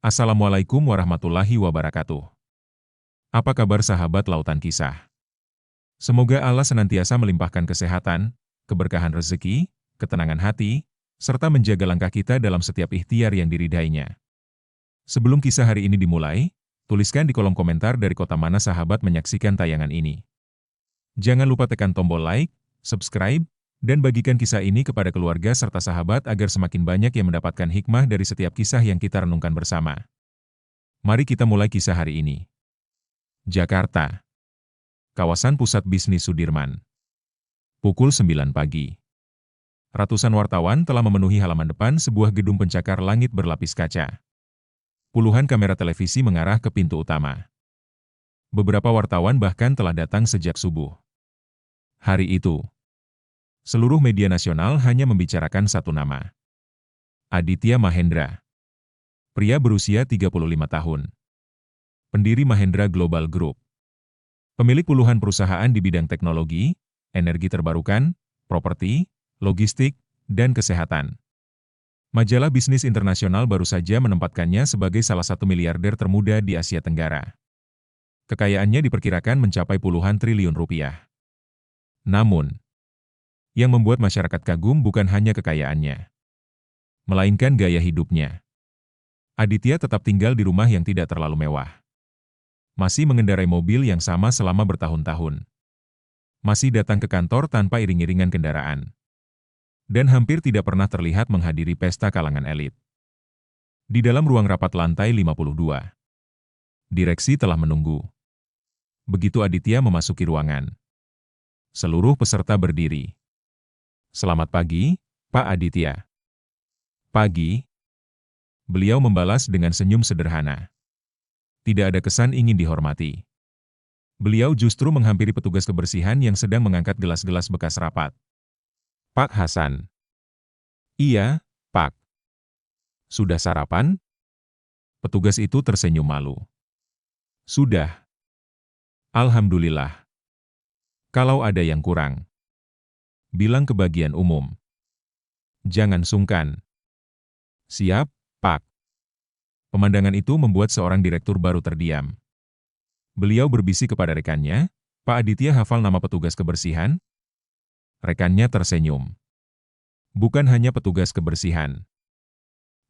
Assalamualaikum warahmatullahi wabarakatuh. Apa kabar sahabat Lautan Kisah? Semoga Allah senantiasa melimpahkan kesehatan, keberkahan rezeki, ketenangan hati, serta menjaga langkah kita dalam setiap ikhtiar yang diridainya. Sebelum kisah hari ini dimulai, tuliskan di kolom komentar dari kota mana sahabat menyaksikan tayangan ini. Jangan lupa tekan tombol like, subscribe, dan bagikan kisah ini kepada keluarga serta sahabat agar semakin banyak yang mendapatkan hikmah dari setiap kisah yang kita renungkan bersama. Mari kita mulai kisah hari ini. Jakarta. Kawasan Pusat Bisnis Sudirman. Pukul 9 pagi. Ratusan wartawan telah memenuhi halaman depan sebuah gedung pencakar langit berlapis kaca. Puluhan kamera televisi mengarah ke pintu utama. Beberapa wartawan bahkan telah datang sejak subuh. Hari itu, seluruh media nasional hanya membicarakan satu nama. Aditya Mahendra. Pria berusia 35 tahun. Pendiri Mahendra Global Group. Pemilik puluhan perusahaan di bidang teknologi, energi terbarukan, properti, logistik, dan kesehatan. Majalah Bisnis Internasional baru saja menempatkannya sebagai salah satu miliarder termuda di Asia Tenggara. Kekayaannya diperkirakan mencapai puluhan triliun rupiah. Namun, yang membuat masyarakat kagum bukan hanya kekayaannya, melainkan gaya hidupnya. Aditya tetap tinggal di rumah yang tidak terlalu mewah. Masih mengendarai mobil yang sama selama bertahun-tahun. Masih datang ke kantor tanpa iring-iringan kendaraan. Dan hampir tidak pernah terlihat menghadiri pesta kalangan elit. Di dalam ruang rapat lantai 52, direksi telah menunggu. Begitu Aditya memasuki ruangan, seluruh peserta berdiri. Selamat pagi, Pak Aditya. Pagi. Beliau membalas dengan senyum sederhana. Tidak ada kesan ingin dihormati. Beliau justru menghampiri petugas kebersihan yang sedang mengangkat gelas-gelas bekas rapat. Pak Hasan. Iya, Pak. Sudah sarapan? Petugas itu tersenyum malu. Sudah. Alhamdulillah. Kalau ada yang kurang, bilang ke bagian umum. Jangan sungkan. Siap, Pak. Pemandangan itu membuat seorang direktur baru terdiam. Beliau berbisik kepada rekannya, Pak Aditya hafal nama petugas kebersihan? Rekannya tersenyum. Bukan hanya petugas kebersihan.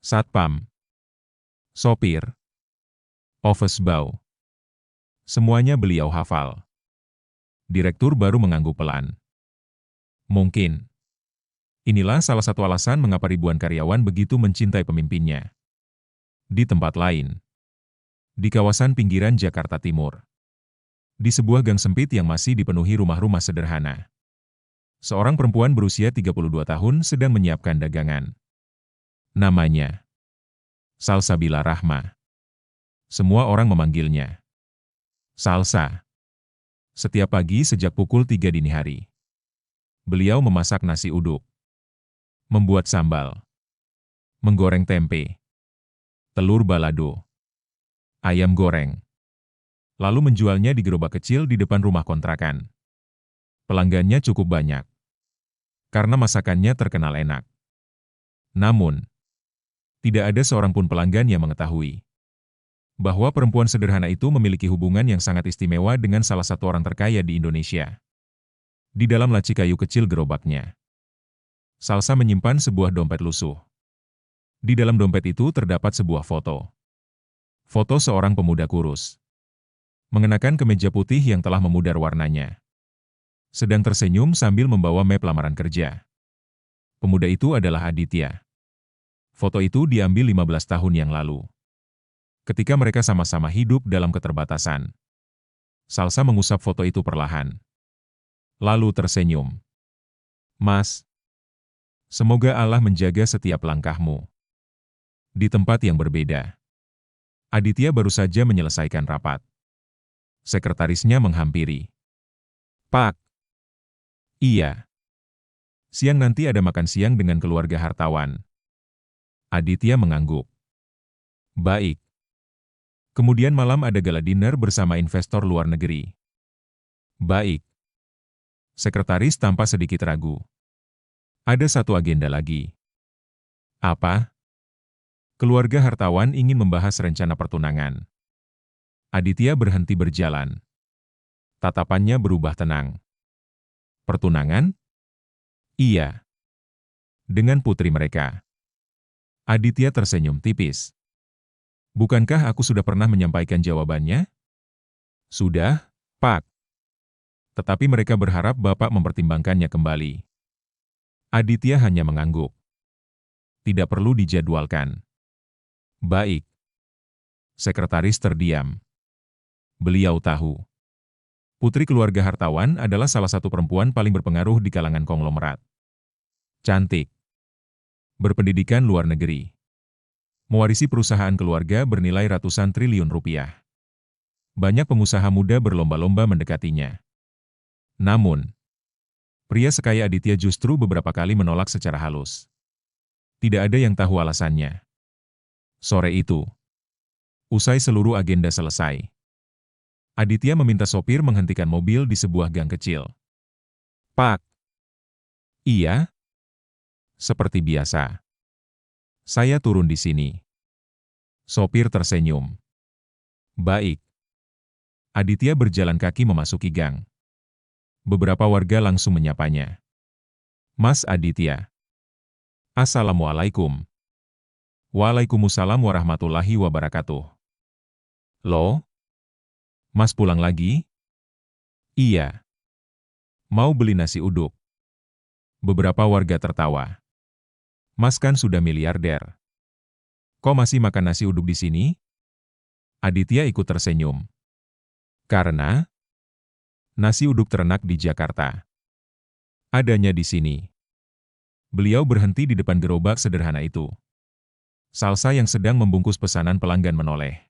Satpam. Sopir. Office boy. Semuanya beliau hafal. Direktur baru mengangguk pelan. Mungkin. Inilah salah satu alasan mengapa ribuan karyawan begitu mencintai pemimpinnya. Di tempat lain. Di kawasan pinggiran Jakarta Timur. Di sebuah gang sempit yang masih dipenuhi rumah-rumah sederhana. Seorang perempuan berusia 32 tahun sedang menyiapkan dagangan. Namanya Salsabila Rahma. Semua orang memanggilnya Salsa. Setiap pagi sejak pukul 3 dini hari. Beliau memasak nasi uduk, membuat sambal, menggoreng tempe, telur balado, ayam goreng, lalu menjualnya di gerobak kecil di depan rumah kontrakan. Pelanggannya cukup banyak, karena masakannya terkenal enak. Namun, tidak ada seorang pun pelanggan yang mengetahui bahwa perempuan sederhana itu memiliki hubungan yang sangat istimewa dengan salah satu orang terkaya di Indonesia. Di dalam laci kayu kecil gerobaknya, Salsa menyimpan sebuah dompet lusuh. Di dalam dompet itu terdapat sebuah foto. Foto seorang pemuda kurus, mengenakan kemeja putih yang telah memudar warnanya. Sedang tersenyum sambil membawa map lamaran kerja. Pemuda itu adalah Aditya. Foto itu diambil 15 tahun yang lalu. Ketika mereka sama-sama hidup dalam keterbatasan. Salsa mengusap foto itu perlahan. Lalu tersenyum. Mas, semoga Allah menjaga setiap langkahmu. Di tempat yang berbeda. Aditya baru saja menyelesaikan rapat. Sekretarisnya menghampiri. Pak. Iya. Siang nanti ada makan siang dengan keluarga hartawan. Aditya mengangguk. Baik. Kemudian malam ada gala dinner bersama investor luar negeri. Baik. Sekretaris tampak sedikit ragu. Ada satu agenda lagi. Apa? Keluarga hartawan ingin membahas rencana pertunangan. Aditya berhenti berjalan. Tatapannya berubah tenang. Pertunangan? Iya. Dengan putri mereka. Aditya tersenyum tipis. Bukankah aku sudah pernah menyampaikan jawabannya? Sudah, Pak. Tetapi mereka berharap Bapak mempertimbangkannya kembali. Aditya hanya mengangguk. Tidak perlu dijadwalkan. Baik. Sekretaris terdiam. Beliau tahu. Putri keluarga hartawan adalah salah satu perempuan paling berpengaruh di kalangan konglomerat. Cantik. Berpendidikan luar negeri. Mewarisi perusahaan keluarga bernilai ratusan triliun rupiah. Banyak pengusaha muda berlomba-lomba mendekatinya. Namun, pria sekaya Aditya justru beberapa kali menolak secara halus. Tidak ada yang tahu alasannya. Sore itu, usai seluruh agenda selesai, Aditya meminta sopir menghentikan mobil di sebuah gang kecil. Pak. Iya? Seperti biasa. Saya turun di sini. Sopir tersenyum. Baik. Aditya berjalan kaki memasuki gang. Beberapa warga langsung menyapanya. Mas Aditya. Assalamualaikum. Waalaikumsalam warahmatullahi wabarakatuh. Loh? Mas pulang lagi? Iya. Mau beli nasi uduk? Beberapa warga tertawa. Mas kan sudah miliarder. Kok masih makan nasi uduk di sini? Aditya ikut tersenyum. Karena nasi uduk ternak di Jakarta. Adanya di sini. Beliau berhenti di depan gerobak sederhana itu. Salsa yang sedang membungkus pesanan pelanggan menoleh.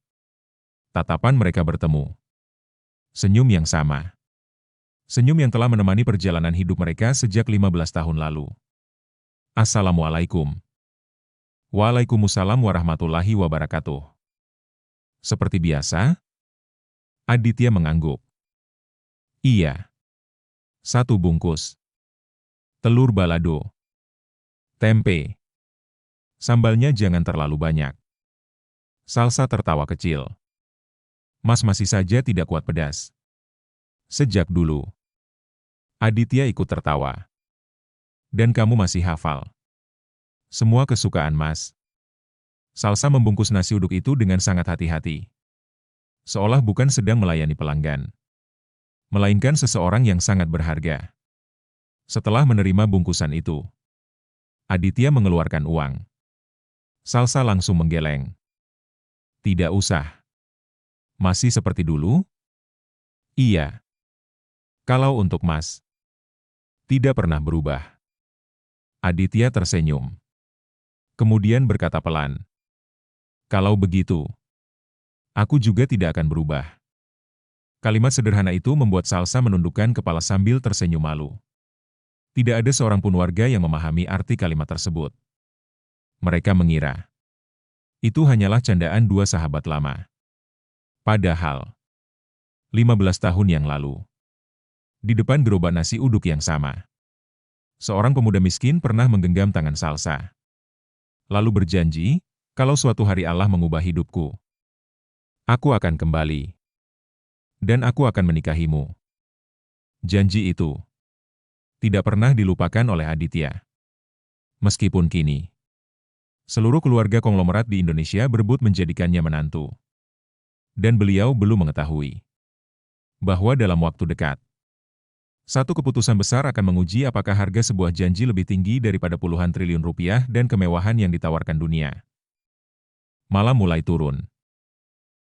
Tatapan mereka bertemu. Senyum yang sama. Senyum yang telah menemani perjalanan hidup mereka sejak 15 tahun lalu. Assalamualaikum. Waalaikumsalam warahmatullahi wabarakatuh. Seperti biasa? Aditya mengangguk. Iya. 1 bungkus. Telur balado. Tempe. Sambalnya jangan terlalu banyak. Salsa tertawa kecil. Mas masih saja tidak kuat pedas. Sejak dulu. Aditya ikut tertawa. Dan kamu masih hafal. Semua kesukaan Mas. Salsa membungkus nasi uduk itu dengan sangat hati-hati. Seolah bukan sedang melayani pelanggan. Melainkan seseorang yang sangat berharga. Setelah menerima bungkusan itu, Aditya mengeluarkan uang. Salsa langsung menggeleng. Tidak usah. Masih seperti dulu? Iya. Kalau untuk Mas, tidak pernah berubah. Aditya tersenyum. Kemudian berkata pelan. Kalau begitu, aku juga tidak akan berubah. Kalimat sederhana itu membuat Salsa menundukkan kepala sambil tersenyum malu. Tidak ada seorang pun warga yang memahami arti kalimat tersebut. Mereka mengira itu hanyalah candaan 2 sahabat lama. Padahal, 15 tahun yang lalu, di depan gerobak nasi uduk yang sama, seorang pemuda miskin pernah menggenggam tangan Salsa. Lalu berjanji, kalau suatu hari Allah mengubah hidupku, aku akan kembali. Dan aku akan menikahimu. Janji itu tidak pernah dilupakan oleh Aditya. Meskipun kini, seluruh keluarga konglomerat di Indonesia berebut menjadikannya menantu. Dan beliau belum mengetahui bahwa dalam waktu dekat, satu keputusan besar akan menguji apakah harga sebuah janji lebih tinggi daripada puluhan triliun rupiah dan kemewahan yang ditawarkan dunia. Malam mulai turun.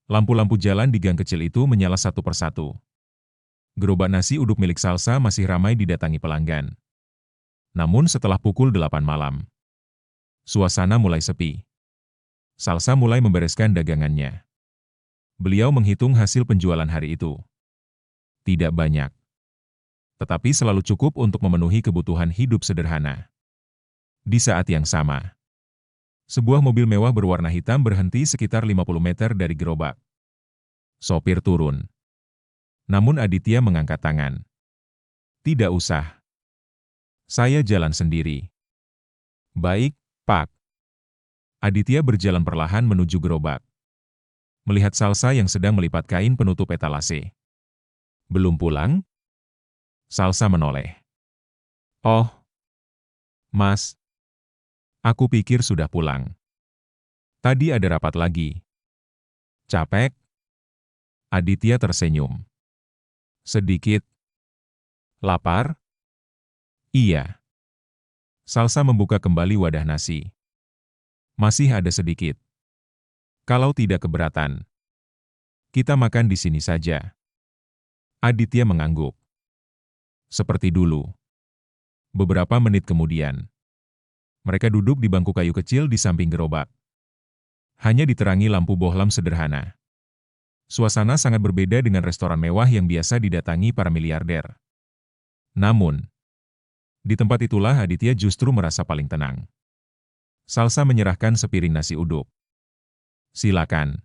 Lampu-lampu jalan di gang kecil itu menyala satu persatu. Gerobak nasi uduk milik Salsa masih ramai didatangi pelanggan. Namun setelah pukul 8 malam, suasana mulai sepi. Salsa mulai membereskan dagangannya. Beliau menghitung hasil penjualan hari itu. Tidak banyak, tetapi selalu cukup untuk memenuhi kebutuhan hidup sederhana. Di saat yang sama, sebuah mobil mewah berwarna hitam berhenti sekitar 50 meter dari gerobak. Sopir turun. Namun Aditya mengangkat tangan. Tidak usah. Saya jalan sendiri. Baik, Pak. Aditya berjalan perlahan menuju gerobak. Melihat Salsa yang sedang melipat kain penutup etalase. Belum pulang? Salsa menoleh. Oh, Mas. Aku pikir sudah pulang. Tadi ada rapat lagi. Capek? Aditya tersenyum. Sedikit. Lapar? Iya. Salsa membuka kembali wadah nasi. Masih ada sedikit. Kalau tidak keberatan, kita makan di sini saja. Aditya mengangguk. Seperti dulu. Beberapa menit kemudian, mereka duduk di bangku kayu kecil di samping gerobak. Hanya diterangi lampu bohlam sederhana. Suasana sangat berbeda dengan restoran mewah yang biasa didatangi para miliarder. Namun, di tempat itulah Aditya justru merasa paling tenang. Salsa menyerahkan sepiring nasi uduk. Silakan.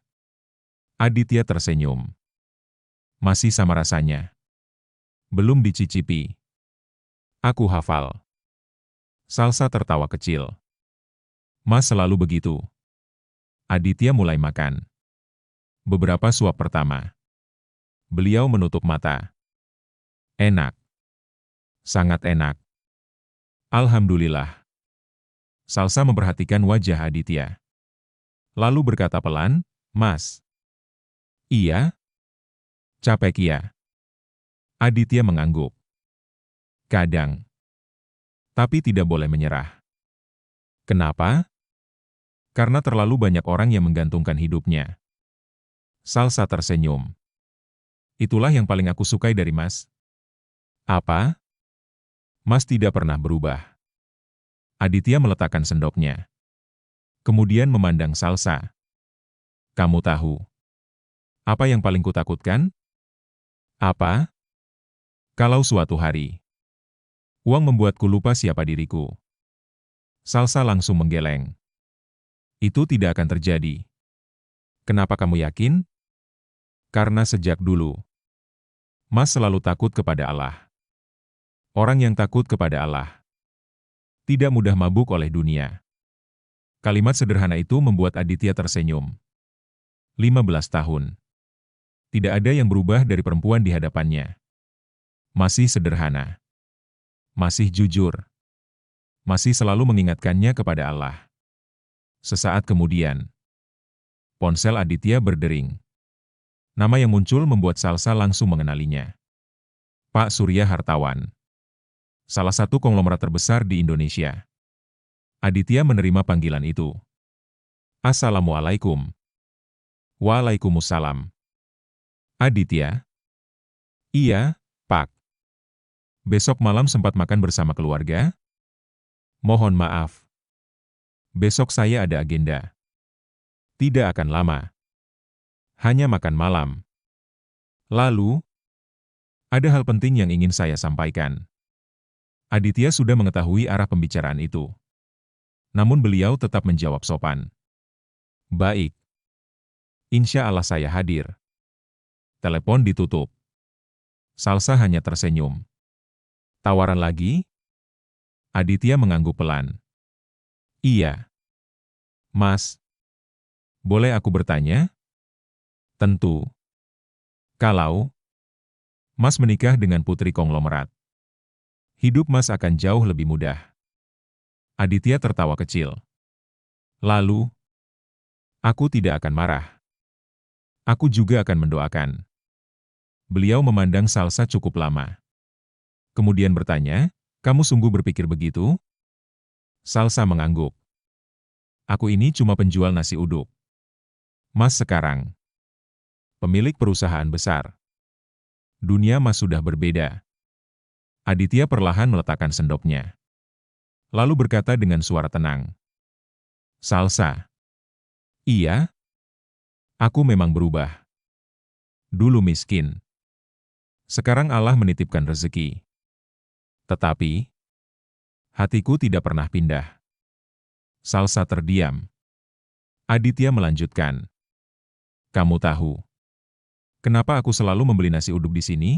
Aditya tersenyum. Masih sama rasanya. Belum dicicipi. Aku hafal. Salsa tertawa kecil. Mas selalu begitu. Aditya mulai makan. Beberapa suap pertama. Beliau menutup mata. Enak. Sangat enak. Alhamdulillah. Salsa memperhatikan wajah Aditya. Lalu berkata pelan, Mas. Iya? Capek ya? Aditya mengangguk. Kadang. Tapi tidak boleh menyerah. Kenapa? Karena terlalu banyak orang yang menggantungkan hidupnya. Salsa tersenyum. Itulah yang paling aku sukai dari Mas. Apa? Mas tidak pernah berubah. Aditya meletakkan sendoknya. Kemudian memandang Salsa. Kamu tahu. Apa yang paling kutakutkan? Apa? Kalau suatu hari, uang membuatku lupa siapa diriku. Salsa langsung menggeleng. Itu tidak akan terjadi. Kenapa kamu yakin? Karena sejak dulu, Mas selalu takut kepada Allah. Orang yang takut kepada Allah tidak mudah mabuk oleh dunia. Kalimat sederhana itu membuat Aditya tersenyum. 15 tahun. Tidak ada yang berubah dari perempuan di hadapannya. Masih sederhana. Masih jujur. Masih selalu mengingatkannya kepada Allah. Sesaat kemudian, ponsel Aditya berdering. Nama yang muncul membuat Salsa langsung mengenalinya. Pak Surya Hartawan. Salah satu konglomerat terbesar di Indonesia. Aditya menerima panggilan itu. Assalamualaikum. Waalaikumsalam. Aditya? Iya, Pak. Besok malam sempat makan bersama keluarga? Mohon maaf. Besok saya ada agenda. Tidak akan lama. Hanya makan malam. Lalu, ada hal penting yang ingin saya sampaikan. Aditya sudah mengetahui arah pembicaraan itu. Namun beliau tetap menjawab sopan. Baik. Insya Allah saya hadir. Telepon ditutup. Salsa hanya tersenyum. Tawaran lagi? Aditya mengangguk pelan. Iya. Mas. Boleh aku bertanya? Tentu. Kalau Mas menikah dengan putri konglomerat, hidup Mas akan jauh lebih mudah. Aditya tertawa kecil. Lalu, aku tidak akan marah. Aku juga akan mendoakan. Beliau memandang Salsa cukup lama. Kemudian bertanya, kamu sungguh berpikir begitu? Salsa mengangguk. Aku ini cuma penjual nasi uduk. Mas sekarang pemilik perusahaan besar. Dunia Mas sudah berbeda. Aditya perlahan meletakkan sendoknya. Lalu berkata dengan suara tenang. Salsa. Iya? Aku memang berubah. Dulu miskin. Sekarang Allah menitipkan rezeki. Tetapi, hatiku tidak pernah pindah. Salsa terdiam. Aditya melanjutkan. Kamu tahu, kenapa aku selalu membeli nasi uduk di sini?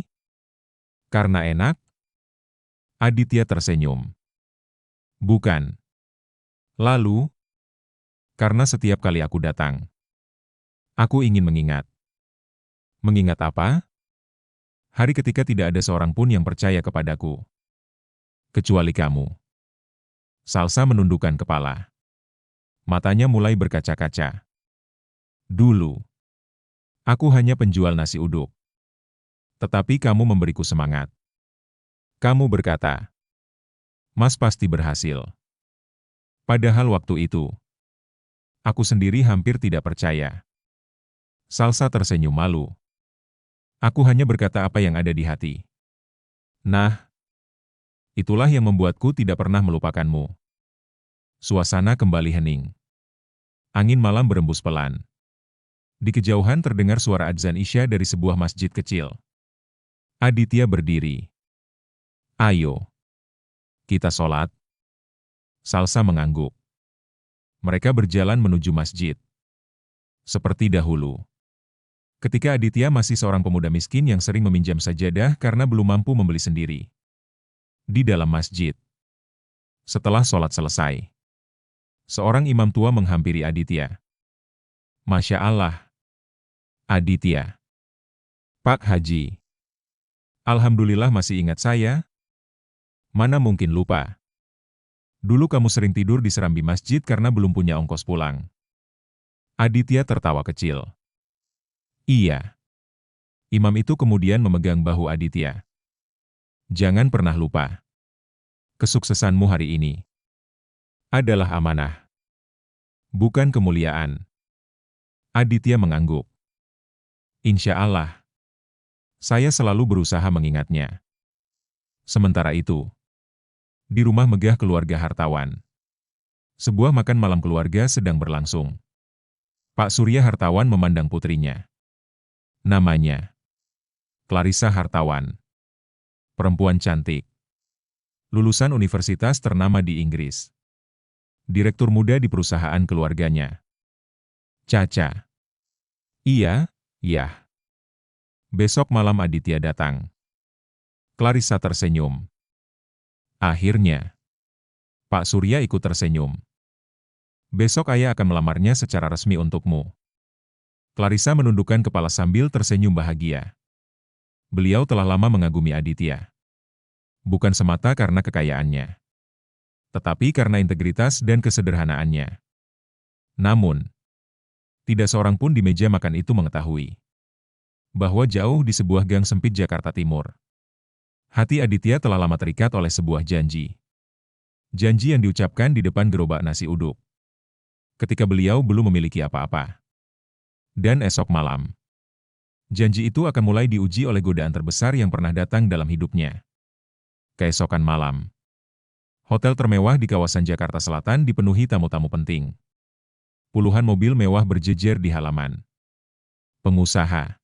Karena enak? Aditya tersenyum. Bukan. Lalu, Karena setiap kali aku datang, aku ingin mengingat. Mengingat apa? Hari ketika tidak ada seorang pun yang percaya kepadaku. Kecuali kamu. Salsa menundukkan kepala. Matanya mulai berkaca-kaca. Dulu, aku hanya penjual nasi uduk. Tetapi kamu memberiku semangat. Kamu berkata, Mas pasti berhasil. Padahal waktu itu, aku sendiri hampir tidak percaya. Salsa tersenyum malu. Aku hanya berkata apa yang ada di hati. Nah, itulah yang membuatku tidak pernah melupakanmu. Suasana kembali hening. Angin malam berembus pelan. Di kejauhan terdengar suara adzan Isya dari sebuah masjid kecil. Aditya berdiri. Ayo, kita sholat. Salsa mengangguk. Mereka berjalan menuju masjid. Seperti dahulu. Ketika Aditya masih seorang pemuda miskin yang sering meminjam sajadah karena belum mampu membeli sendiri. Di dalam masjid. Setelah sholat selesai, seorang imam tua menghampiri Aditya. Masya Allah. Aditya. Pak Haji. Alhamdulillah masih ingat saya. Mana mungkin lupa. Dulu kamu sering tidur di serambi masjid karena belum punya ongkos pulang. Aditya tertawa kecil. Iya. Imam itu kemudian memegang bahu Aditya. Jangan pernah lupa. Kesuksesanmu hari ini adalah amanah. Bukan kemuliaan. Aditya mengangguk. Insya Allah. Saya selalu berusaha mengingatnya. Sementara itu, di rumah megah keluarga hartawan. Sebuah makan malam keluarga sedang berlangsung. Pak Surya Hartawan memandang putrinya. Namanya Clarissa Hartawan. Perempuan cantik. Lulusan universitas ternama di Inggris. Direktur muda di perusahaan keluarganya. Caca. Iya, ya. Besok malam Aditya datang. Clarissa tersenyum. Akhirnya, Pak Surya ikut tersenyum. Besok ayah akan melamarnya secara resmi untukmu. Clarissa menundukkan kepala sambil tersenyum bahagia. Beliau telah lama mengagumi Aditya. Bukan semata karena kekayaannya, tetapi karena integritas dan kesederhanaannya. Namun, tidak seorang pun di meja makan itu mengetahui bahwa jauh di sebuah gang sempit Jakarta Timur, hati Aditya telah lama terikat oleh sebuah janji. Janji yang diucapkan di depan gerobak nasi uduk. Ketika beliau belum memiliki apa-apa. Dan esok malam, janji itu akan mulai diuji oleh godaan terbesar yang pernah datang dalam hidupnya. Keesokan malam, hotel termewah di kawasan Jakarta Selatan dipenuhi tamu-tamu penting. Puluhan mobil mewah berjejer di halaman. Pengusaha,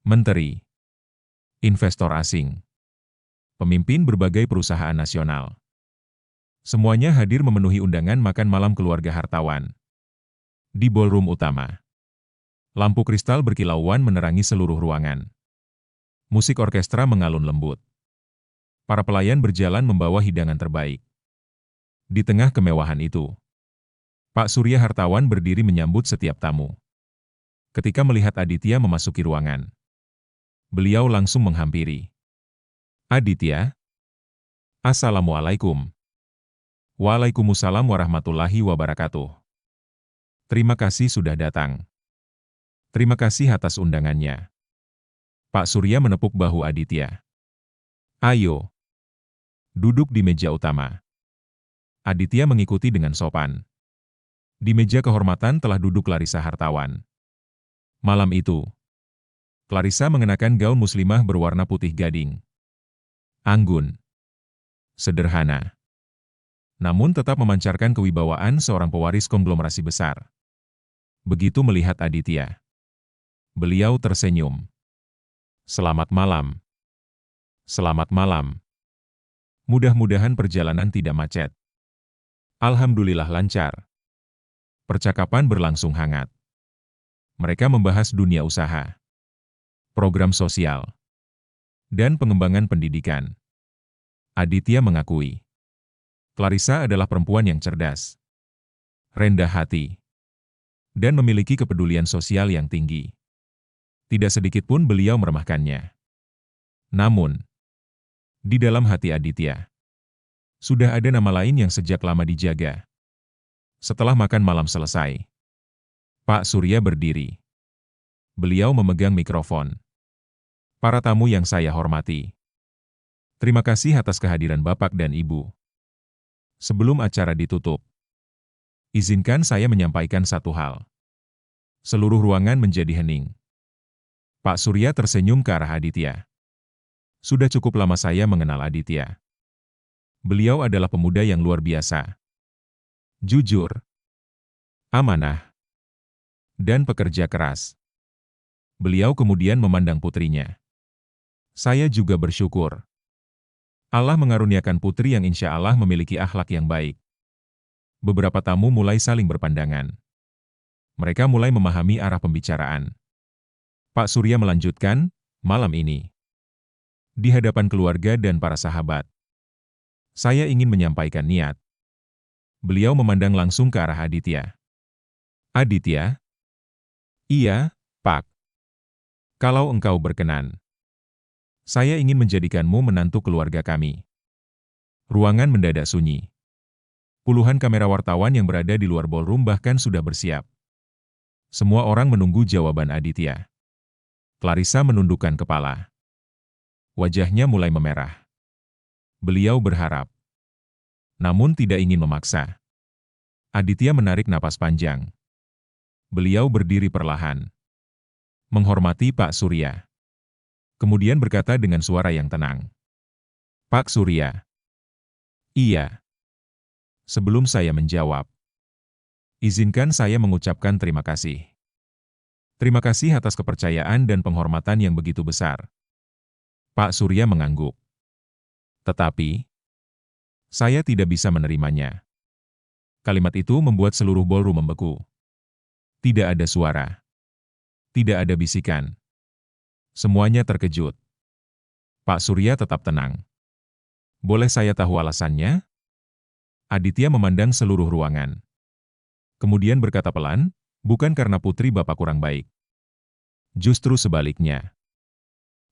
menteri, investor asing, pemimpin berbagai perusahaan nasional. Semuanya hadir memenuhi undangan makan malam keluarga hartawan. Di ballroom utama, lampu kristal berkilauan menerangi seluruh ruangan. Musik orkestra mengalun lembut. Para pelayan berjalan membawa hidangan terbaik. Di tengah kemewahan itu, Pak Surya Hartawan berdiri menyambut setiap tamu. Ketika melihat Aditya memasuki ruangan, beliau langsung menghampiri. Aditya? Assalamualaikum. Waalaikumsalam warahmatullahi wabarakatuh. Terima kasih sudah datang. Terima kasih atas undangannya. Pak Surya menepuk bahu Aditya. Ayo. Duduk di meja utama. Aditya mengikuti dengan sopan. Di meja kehormatan telah duduk Clarissa Hartawan. Malam itu, Clarissa mengenakan gaun muslimah berwarna putih gading. Anggun. Sederhana. Namun tetap memancarkan kewibawaan seorang pewaris konglomerasi besar. Begitu melihat Aditya, beliau tersenyum. Selamat malam. Selamat malam. Mudah-mudahan perjalanan tidak macet. Alhamdulillah lancar. Percakapan berlangsung hangat. Mereka membahas dunia usaha, program sosial, dan pengembangan pendidikan. Aditya mengakui, Clarissa adalah perempuan yang cerdas. rendah hati, dan memiliki kepedulian sosial yang tinggi. Tidak sedikit pun beliau meremehkannya. Namun, di dalam hati Aditya, sudah ada nama lain yang sejak lama dijaga. Setelah makan malam selesai, Pak Surya berdiri. Beliau memegang mikrofon. Para tamu yang saya hormati, terima kasih atas kehadiran Bapak dan Ibu. Sebelum acara ditutup, izinkan saya menyampaikan satu hal. Seluruh ruangan menjadi hening. Pak Surya tersenyum ke arah Aditya. Sudah cukup lama saya mengenal Aditya. Beliau adalah pemuda yang luar biasa. Jujur, amanah, dan pekerja keras. Beliau kemudian memandang putrinya. Saya juga bersyukur. Allah mengaruniakan putri yang insya Allah memiliki akhlak yang baik. Beberapa tamu mulai saling berpandangan. Mereka mulai memahami arah pembicaraan. Pak Surya melanjutkan, malam ini, di hadapan keluarga dan para sahabat, saya ingin menyampaikan niat. Beliau memandang langsung ke arah Aditya. Aditya? Iya, Pak. Kalau engkau berkenan, saya ingin menjadikanmu menantu keluarga kami. Ruangan mendadak sunyi. Puluhan kamera wartawan yang berada di luar ballroom bahkan sudah bersiap. Semua orang menunggu jawaban Aditya. Clarissa menundukkan kepala. Wajahnya mulai memerah. Beliau berharap, namun tidak ingin memaksa. Aditya menarik napas panjang. Beliau berdiri perlahan, menghormati Pak Surya. Kemudian berkata dengan suara yang tenang. Pak Surya. Iya. Sebelum saya menjawab, izinkan saya mengucapkan terima kasih. Terima kasih atas kepercayaan dan penghormatan yang begitu besar. Pak Surya mengangguk. Tetapi, saya tidak bisa menerimanya. Kalimat itu membuat seluruh ballroom membeku. Tidak ada suara. Tidak ada bisikan. Semuanya terkejut. Pak Surya tetap tenang. Boleh saya tahu alasannya? Aditya memandang seluruh ruangan. Kemudian berkata pelan, bukan karena putri Bapak kurang baik. Justru sebaliknya.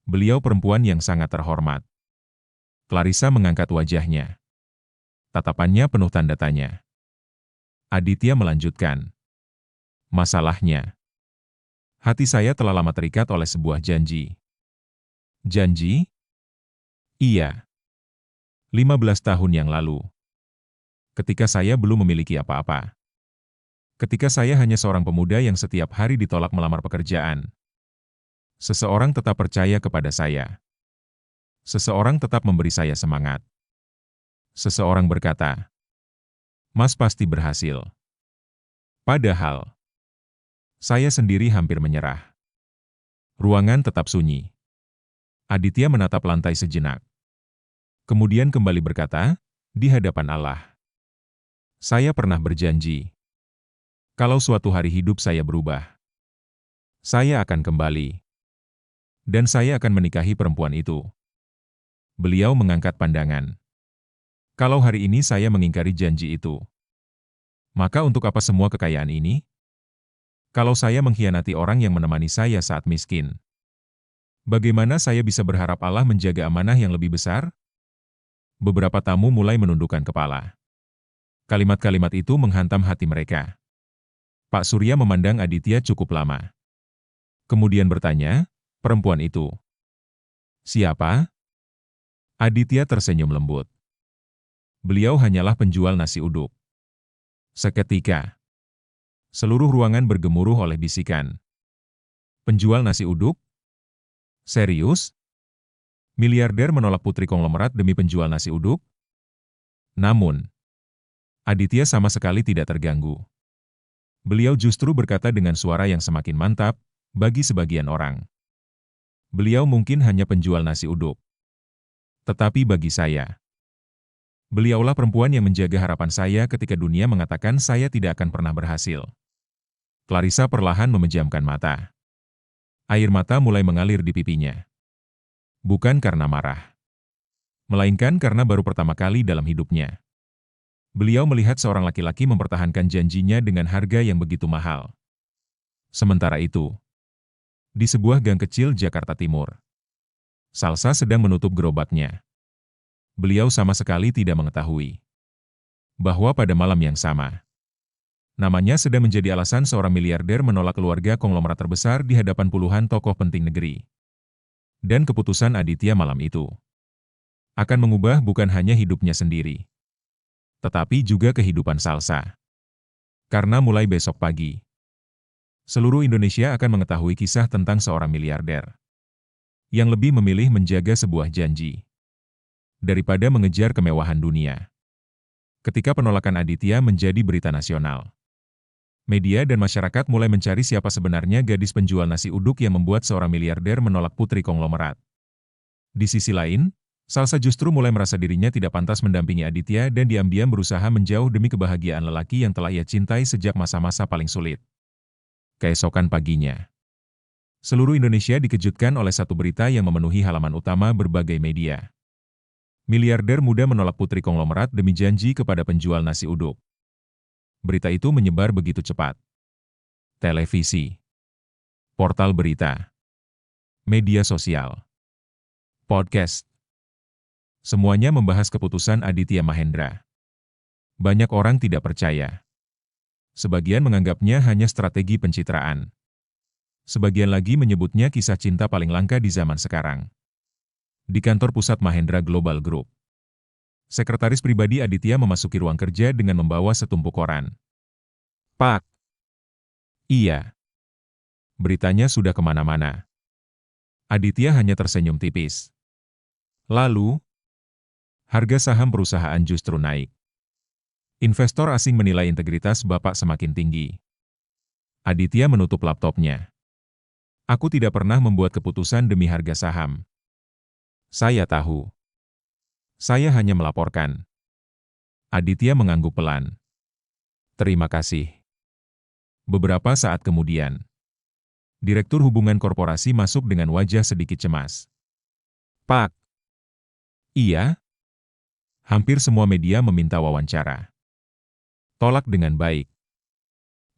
Beliau perempuan yang sangat terhormat. Clarissa mengangkat wajahnya. Tatapannya penuh tanda tanya. Aditya melanjutkan. Masalahnya, hati saya telah lama terikat oleh sebuah janji. Janji? Iya. 15 tahun yang lalu. Ketika saya belum memiliki apa-apa. Ketika saya hanya seorang pemuda yang setiap hari ditolak melamar pekerjaan. Seseorang tetap percaya kepada saya. Seseorang tetap memberi saya semangat. Seseorang berkata, Mas pasti berhasil. Padahal, saya sendiri hampir menyerah. Ruangan tetap sunyi. Aditya menatap lantai sejenak. Kemudian kembali berkata, di hadapan Allah. Saya pernah berjanji. Kalau suatu hari hidup saya berubah, saya akan kembali. Dan saya akan menikahi perempuan itu. Beliau mengangkat pandangan. Kalau hari ini saya mengingkari janji itu, maka untuk apa semua kekayaan ini? Kalau saya mengkhianati orang yang menemani saya saat miskin, bagaimana saya bisa berharap Allah menjaga amanah yang lebih besar? Beberapa tamu mulai menundukkan kepala. Kalimat-kalimat itu menghantam hati mereka. Pak Surya memandang Aditya cukup lama. Kemudian bertanya, perempuan itu. Siapa? Aditya tersenyum lembut. Beliau hanyalah penjual nasi uduk. Seketika, seluruh ruangan bergemuruh oleh bisikan. Penjual nasi uduk? Serius? Miliarder menolak putri konglomerat demi penjual nasi uduk? Namun, Aditya sama sekali tidak terganggu. Beliau justru berkata dengan suara yang semakin mantap, bagi sebagian orang. Beliau mungkin hanya penjual nasi uduk. Tetapi bagi saya, beliaulah perempuan yang menjaga harapan saya ketika dunia mengatakan saya tidak akan pernah berhasil. Clarissa perlahan memejamkan mata. Air mata mulai mengalir di pipinya. Bukan karena marah, melainkan karena baru pertama kali dalam hidupnya. Beliau melihat seorang laki-laki mempertahankan janjinya dengan harga yang begitu mahal. Sementara itu, di sebuah gang kecil Jakarta Timur, Salsa sedang menutup gerobaknya. Beliau sama sekali tidak mengetahui bahwa pada malam yang sama, namanya sedang menjadi alasan seorang miliarder menolak keluarga konglomerat terbesar di hadapan puluhan tokoh penting negeri. Dan keputusan Aditya malam itu akan mengubah bukan hanya hidupnya sendiri, tetapi juga kehidupan Salsa. Karena mulai besok pagi, seluruh Indonesia akan mengetahui kisah tentang seorang miliarder yang lebih memilih menjaga sebuah janji daripada mengejar kemewahan dunia. Ketika penolakan Aditya menjadi berita nasional, media dan masyarakat mulai mencari siapa sebenarnya gadis penjual nasi uduk yang membuat seorang miliarder menolak putri konglomerat. Di sisi lain, Salsa justru mulai merasa dirinya tidak pantas mendampingi Aditya dan diam-diam berusaha menjauh demi kebahagiaan lelaki yang telah ia cintai sejak masa-masa paling sulit. Keesokan paginya, seluruh Indonesia dikejutkan oleh satu berita yang memenuhi halaman utama berbagai media. Miliarder muda menolak putri konglomerat demi janji kepada penjual nasi uduk. Berita itu menyebar begitu cepat. Televisi, portal berita, media sosial, podcast, semuanya membahas keputusan Aditya Mahendra. Banyak orang tidak percaya. Sebagian menganggapnya hanya strategi pencitraan. Sebagian lagi menyebutnya kisah cinta paling langka di zaman sekarang. Di kantor pusat Mahendra Global Group, sekretaris pribadi Aditya memasuki ruang kerja dengan membawa setumpuk koran. Pak. Iya. Beritanya sudah kemana-mana. Aditya hanya tersenyum tipis. Lalu, harga saham perusahaan justru naik. Investor asing menilai integritas Bapak semakin tinggi. Aditya menutup laptopnya. Aku tidak pernah membuat keputusan demi harga saham. Saya tahu. Saya hanya melaporkan. Aditya mengangguk pelan. Terima kasih. Beberapa saat kemudian, Direktur Hubungan Korporasi masuk dengan wajah sedikit cemas. Pak. Iya? Hampir semua media meminta wawancara. Tolak dengan baik.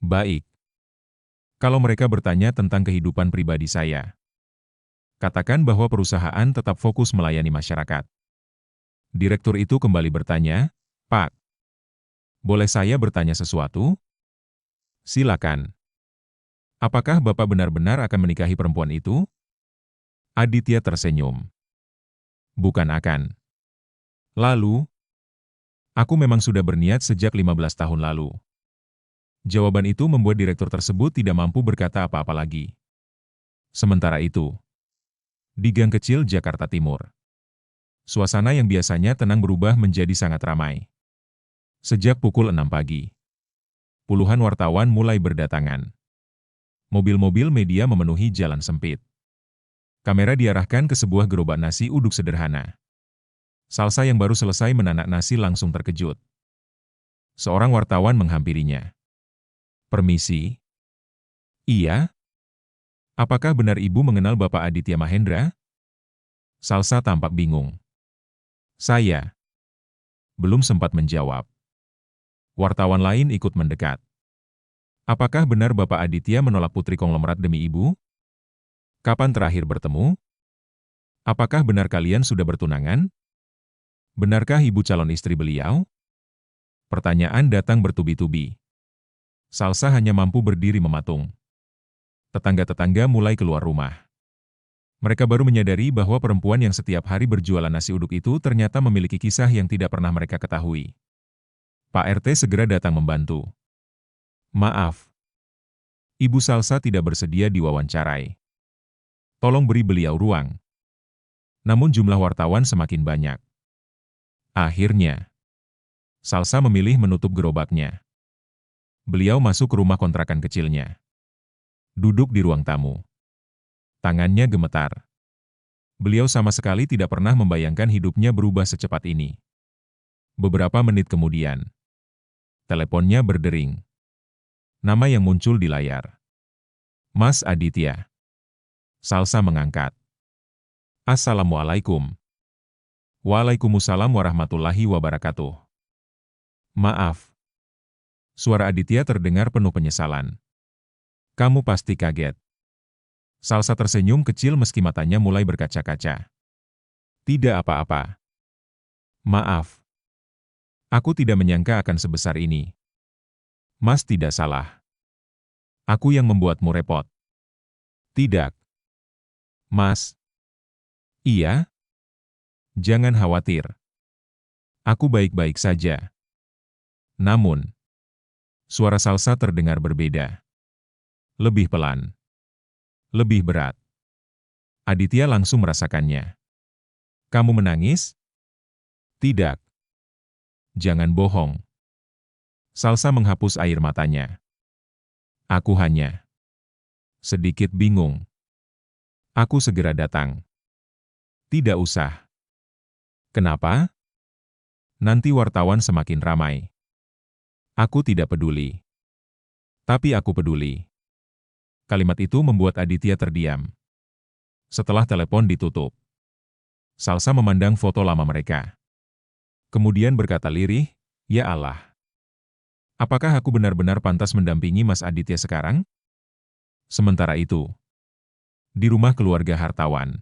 Baik. Kalau mereka bertanya tentang kehidupan pribadi saya, katakan bahwa perusahaan tetap fokus melayani masyarakat. Direktur itu kembali bertanya, Pak, boleh saya bertanya sesuatu? Silakan. Apakah Bapak benar-benar akan menikahi perempuan itu? Aditya tersenyum. Bukan akan. Lalu, aku memang sudah berniat sejak 15 tahun lalu. Jawaban itu membuat direktur tersebut tidak mampu berkata apa-apa lagi. Sementara itu, di gang kecil Jakarta Timur, suasana yang biasanya tenang berubah menjadi sangat ramai. Sejak pukul 6 pagi, puluhan wartawan mulai berdatangan. Mobil-mobil media memenuhi jalan sempit. Kamera diarahkan ke sebuah gerobak nasi uduk sederhana. Salsa yang baru selesai menanak nasi langsung terkejut. Seorang wartawan menghampirinya. Permisi. Iya? Apakah benar Ibu mengenal Bapak Aditya Mahendra? Salsa tampak bingung. Saya. Belum sempat menjawab. Wartawan lain ikut mendekat. Apakah benar Bapak Aditya menolak putri konglomerat demi Ibu? Kapan terakhir bertemu? Apakah benar kalian sudah bertunangan? Benarkah Ibu calon istri beliau? Pertanyaan datang bertubi-tubi. Salsa hanya mampu berdiri mematung. Tetangga-tetangga mulai keluar rumah. Mereka baru menyadari bahwa perempuan yang setiap hari berjualan nasi uduk itu ternyata memiliki kisah yang tidak pernah mereka ketahui. Pak RT segera datang membantu. Maaf. Ibu Salsa tidak bersedia diwawancarai. Tolong beri beliau ruang. Namun jumlah wartawan semakin banyak. Akhirnya, Salsa memilih menutup gerobaknya. Beliau masuk ke rumah kontrakan kecilnya. Duduk di ruang tamu. Tangannya gemetar. Beliau sama sekali tidak pernah membayangkan hidupnya berubah secepat ini. Beberapa menit kemudian, teleponnya berdering. Nama yang muncul di layar. Mas Aditya. Salsa mengangkat. Assalamualaikum. Waalaikumsalam warahmatullahi wabarakatuh. Maaf. Suara Aditya terdengar penuh penyesalan. Kamu pasti kaget. Salsa tersenyum kecil meski matanya mulai berkaca-kaca. Tidak apa-apa. Maaf. Aku tidak menyangka akan sebesar ini. Mas tidak salah. Aku yang membuatmu repot. Tidak. Mas. Iya? Jangan khawatir. Aku baik-baik saja. Namun, suara Salsa terdengar berbeda. Lebih pelan. Lebih berat. Aditya langsung merasakannya. Kamu menangis? Tidak. Jangan bohong. Salsa menghapus air matanya. Aku hanya sedikit bingung. Aku segera datang. Tidak usah. Kenapa? Nanti wartawan semakin ramai. Aku tidak peduli. Tapi aku peduli. Kalimat itu membuat Aditya terdiam. Setelah telepon ditutup, Salsa memandang foto lama mereka. Kemudian berkata lirih, "Ya Allah. Apakah aku benar-benar pantas mendampingi Mas Aditya sekarang?" Sementara itu, di rumah keluarga hartawan,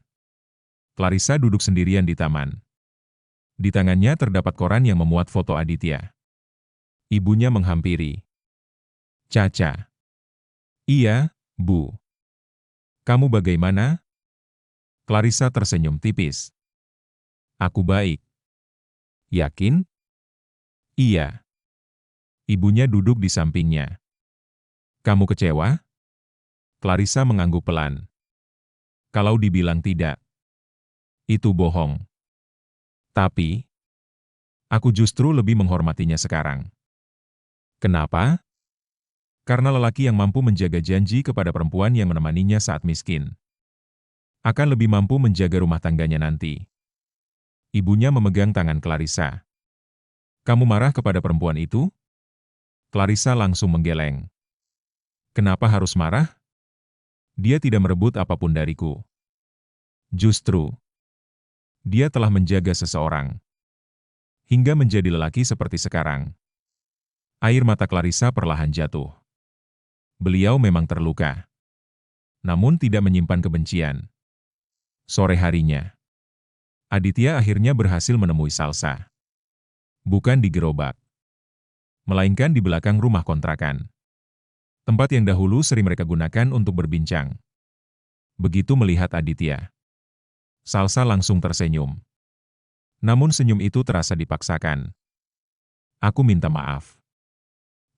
Clarissa duduk sendirian di taman. Di tangannya terdapat koran yang memuat foto Aditya. Ibunya menghampiri. "Caca." "Iya, Bu." "Kamu bagaimana?" Clarissa tersenyum tipis. "Aku baik." "Yakin?" "Iya." Ibunya duduk di sampingnya. "Kamu kecewa?" Clarissa mengangguk pelan. "Kalau dibilang tidak, itu bohong. Tapi, aku justru lebih menghormatinya sekarang." "Kenapa?" "Karena lelaki yang mampu menjaga janji kepada perempuan yang menemaninya saat miskin, akan lebih mampu menjaga rumah tangganya nanti." Ibunya memegang tangan Clarissa. "Kamu marah kepada perempuan itu?" Clarissa langsung menggeleng. "Kenapa harus marah? Dia tidak merebut apapun dariku. Justru, dia telah menjaga seseorang hingga menjadi lelaki seperti sekarang." Air mata Clarissa perlahan jatuh. Beliau memang terluka, namun tidak menyimpan kebencian. Sore harinya, Aditya akhirnya berhasil menemui Salsa. Bukan di gerobak, melainkan di belakang rumah kontrakan. Tempat yang dahulu sering mereka gunakan untuk berbincang. Begitu melihat Aditya, Salsa langsung tersenyum. Namun senyum itu terasa dipaksakan. "Aku minta maaf."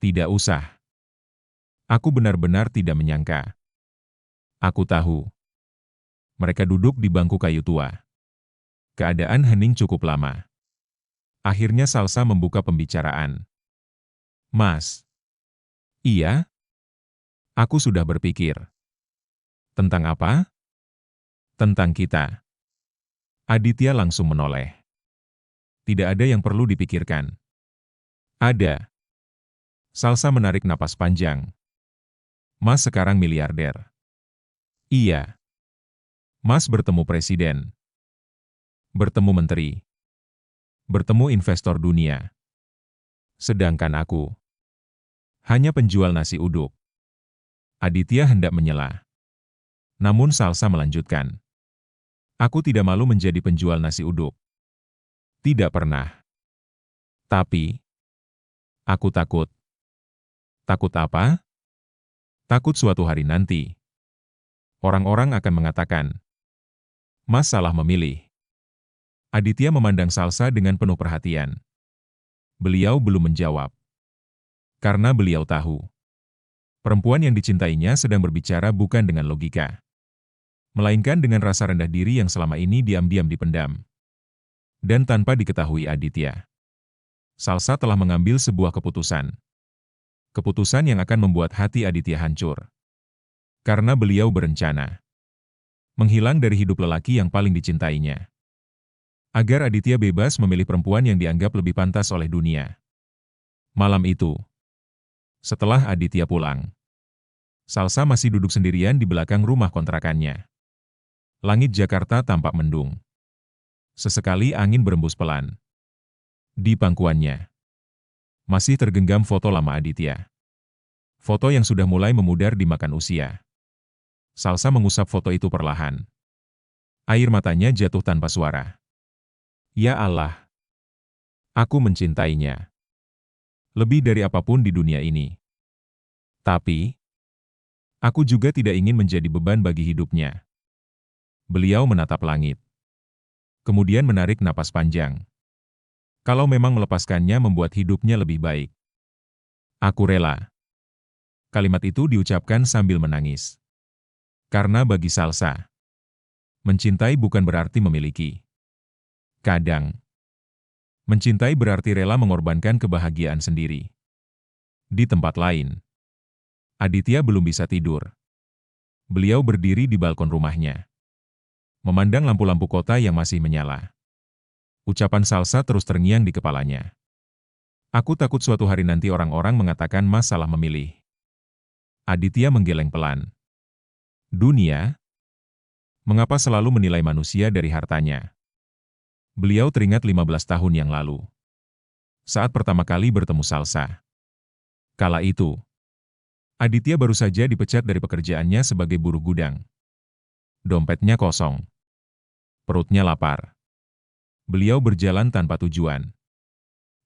"Tidak usah. Aku benar-benar tidak menyangka." "Aku tahu." Mereka duduk di bangku kayu tua. Keadaan hening cukup lama. Akhirnya Salsa membuka pembicaraan. "Mas." "Iya?" "Aku sudah berpikir." "Tentang apa?" "Tentang kita." Aditya langsung menoleh. "Tidak ada yang perlu dipikirkan." "Ada." Salsa menarik napas panjang. "Mas sekarang miliarder." "Iya." "Mas bertemu presiden, bertemu menteri, bertemu investor dunia. Sedangkan aku hanya penjual nasi uduk." Aditya hendak menyela. Namun Salsa melanjutkan. "Aku tidak malu menjadi penjual nasi uduk. Tidak pernah. Tapi, aku takut." "Takut apa?" "Takut suatu hari nanti orang-orang akan mengatakan, 'Mas salah memilih.'" Aditya memandang Salsa dengan penuh perhatian. Beliau belum menjawab. Karena beliau tahu, perempuan yang dicintainya sedang berbicara bukan dengan logika, melainkan dengan rasa rendah diri yang selama ini diam-diam dipendam. Dan tanpa diketahui Aditya, Salsa telah mengambil sebuah keputusan. Keputusan yang akan membuat hati Aditya hancur. Karena beliau berencana menghilang dari hidup lelaki yang paling dicintainya. Agar Aditya bebas memilih perempuan yang dianggap lebih pantas oleh dunia. Malam itu, setelah Aditya pulang, Salsa masih duduk sendirian di belakang rumah kontrakannya. Langit Jakarta tampak mendung. Sesekali angin berembus pelan di pangkuannya. Masih tergenggam foto lama Aditya. Foto yang sudah mulai memudar dimakan usia. Salsa mengusap foto itu perlahan. Air matanya jatuh tanpa suara. Ya Allah. Aku mencintainya. Lebih dari apapun di dunia ini. Tapi, aku juga tidak ingin menjadi beban bagi hidupnya. Beliau menatap langit. Kemudian menarik napas panjang. Kalau memang melepaskannya membuat hidupnya lebih baik. Aku rela. Kalimat itu diucapkan sambil menangis. Karena bagi Salsa, mencintai bukan berarti memiliki. Kadang, mencintai berarti rela mengorbankan kebahagiaan sendiri. Di tempat lain, Aditya belum bisa tidur. Beliau berdiri di balkon rumahnya, memandang lampu-lampu kota yang masih menyala. Ucapan Salsa terus terngiang di kepalanya. Aku takut suatu hari nanti orang-orang mengatakan Mas salah memilih. Aditya menggeleng pelan. Dunia? Mengapa selalu menilai manusia dari hartanya? Beliau teringat 15 tahun yang lalu. Saat pertama kali bertemu Salsa. Kala itu, Aditya baru saja dipecat dari pekerjaannya sebagai buruh gudang. Dompetnya kosong. Perutnya lapar. Beliau berjalan tanpa tujuan.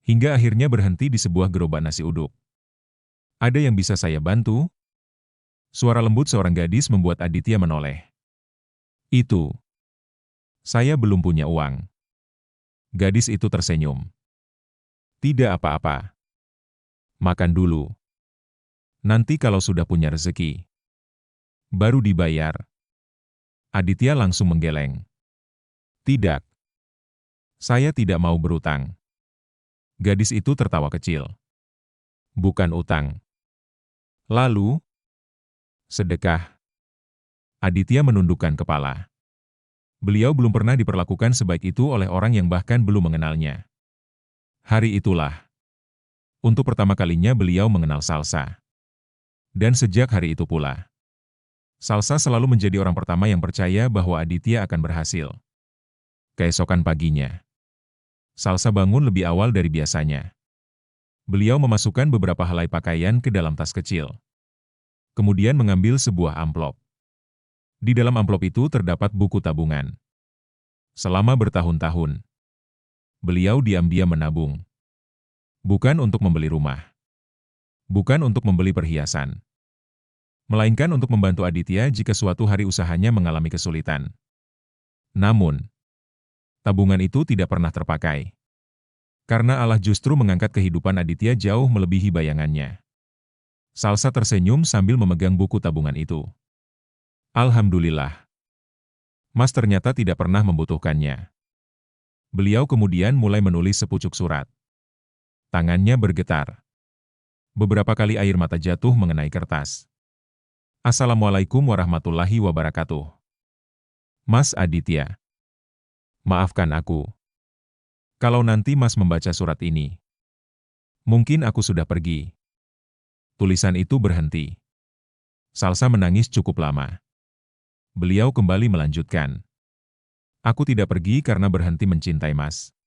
Hingga akhirnya berhenti di sebuah gerobak nasi uduk. Ada yang bisa saya bantu? Suara lembut seorang gadis membuat Aditya menoleh. Itu. Saya belum punya uang. Gadis itu tersenyum. Tidak apa-apa. Makan dulu. Nanti kalau sudah punya rezeki, baru dibayar. Aditya langsung menggeleng. Tidak. Saya tidak mau berutang. Gadis itu tertawa kecil. Bukan utang. Lalu, sedekah. Aditya menundukkan kepala. Beliau belum pernah diperlakukan sebaik itu oleh orang yang bahkan belum mengenalnya. Hari itulah, untuk pertama kalinya beliau mengenal Salsa. Dan sejak hari itu pula, Salsa selalu menjadi orang pertama yang percaya bahwa Aditya akan berhasil. Keesokan paginya, Salsa bangun lebih awal dari biasanya. Beliau memasukkan beberapa helai pakaian ke dalam tas kecil. Kemudian mengambil sebuah amplop. Di dalam amplop itu terdapat buku tabungan. Selama bertahun-tahun, beliau diam-diam menabung. Bukan untuk membeli rumah. Bukan untuk membeli perhiasan. Melainkan untuk membantu Aditya jika suatu hari usahanya mengalami kesulitan. Namun, tabungan itu tidak pernah terpakai. Karena Allah justru mengangkat kehidupan Aditya jauh melebihi bayangannya. Salsa tersenyum sambil memegang buku tabungan itu. Alhamdulillah. Mas ternyata tidak pernah membutuhkannya. Beliau kemudian mulai menulis sepucuk surat. Tangannya bergetar. Beberapa kali air mata jatuh mengenai kertas. Assalamualaikum warahmatullahi wabarakatuh. Mas Aditya. Maafkan aku. Kalau nanti Mas membaca surat ini, mungkin aku sudah pergi. Tulisan itu berhenti. Salsa menangis cukup lama. Beliau kembali melanjutkan. Aku tidak pergi karena berhenti mencintai Mas.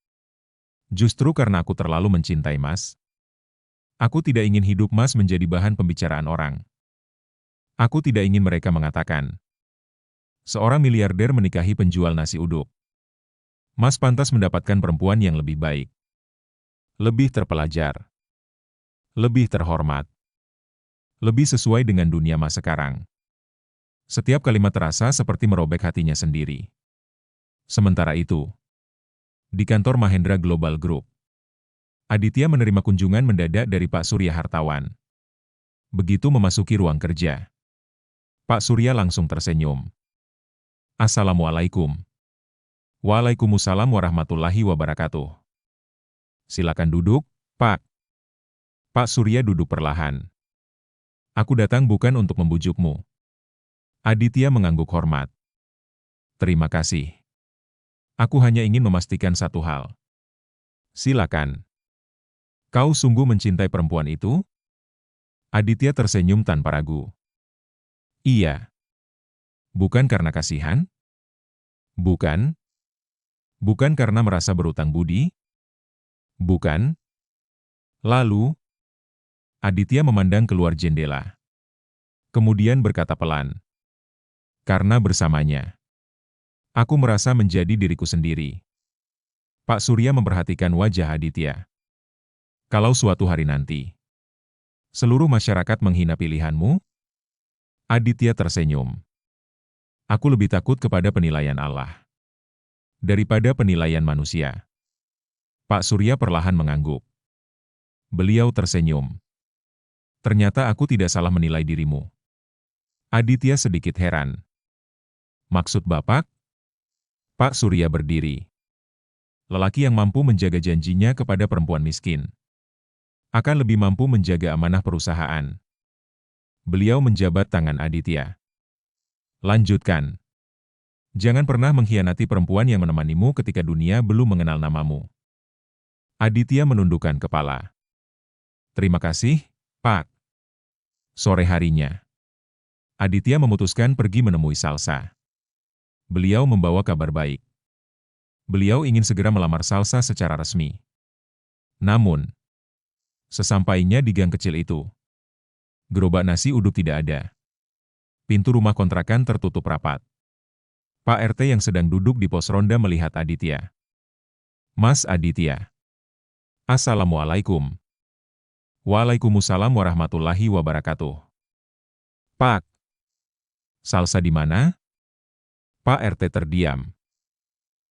Justru karena aku terlalu mencintai Mas. Aku tidak ingin hidup Mas menjadi bahan pembicaraan orang. Aku tidak ingin mereka mengatakan, seorang miliarder menikahi penjual nasi uduk. Mas pantas mendapatkan perempuan yang lebih baik. Lebih terpelajar. Lebih terhormat. Lebih sesuai dengan dunia Mas sekarang. Setiap kalimat terasa seperti merobek hatinya sendiri. Sementara itu, di kantor Mahendra Global Group, Aditya menerima kunjungan mendadak dari Pak Surya Hartawan. Begitu memasuki ruang kerja, Pak Surya langsung tersenyum. Assalamualaikum. Waalaikumsalam warahmatullahi wabarakatuh. Silakan duduk, Pak. Pak Surya duduk perlahan. Aku datang bukan untuk membujukmu. Aditya mengangguk hormat. Terima kasih. Aku hanya ingin memastikan satu hal. Silakan. Kau sungguh mencintai perempuan itu? Aditya tersenyum tanpa ragu. Iya. Bukan karena kasihan? Bukan. Bukan karena merasa berutang budi? Bukan. Lalu, Aditya memandang keluar jendela. Kemudian berkata pelan, "Karena bersamanya, aku merasa menjadi diriku sendiri." Pak Surya memperhatikan wajah Aditya. "Kalau suatu hari nanti, seluruh masyarakat menghina pilihanmu?" Aditya tersenyum. "Aku lebih takut kepada penilaian Allah daripada penilaian manusia." Pak Surya perlahan mengangguk. Beliau tersenyum. "Ternyata aku tidak salah menilai dirimu." Aditya sedikit heran. "Maksud Bapak?" Pak Surya berdiri. "Lelaki yang mampu menjaga janjinya kepada perempuan miskin akan lebih mampu menjaga amanah perusahaan." Beliau menjabat tangan Aditya. "Lanjutkan. Jangan pernah mengkhianati perempuan yang menemanimu ketika dunia belum mengenal namamu." Aditya menundukkan kepala. "Terima kasih, Pak." Sore harinya, Aditya memutuskan pergi menemui Salsa. Beliau membawa kabar baik. Beliau ingin segera melamar Salsa secara resmi. Namun, sesampainya di gang kecil itu, gerobak nasi uduk tidak ada. Pintu rumah kontrakan tertutup rapat. Pak RT yang sedang duduk di pos ronda melihat Aditya. "Mas Aditya." "Assalamualaikum." "Waalaikumsalam warahmatullahi wabarakatuh." "Pak, Salsa di mana?" Pak RT terdiam.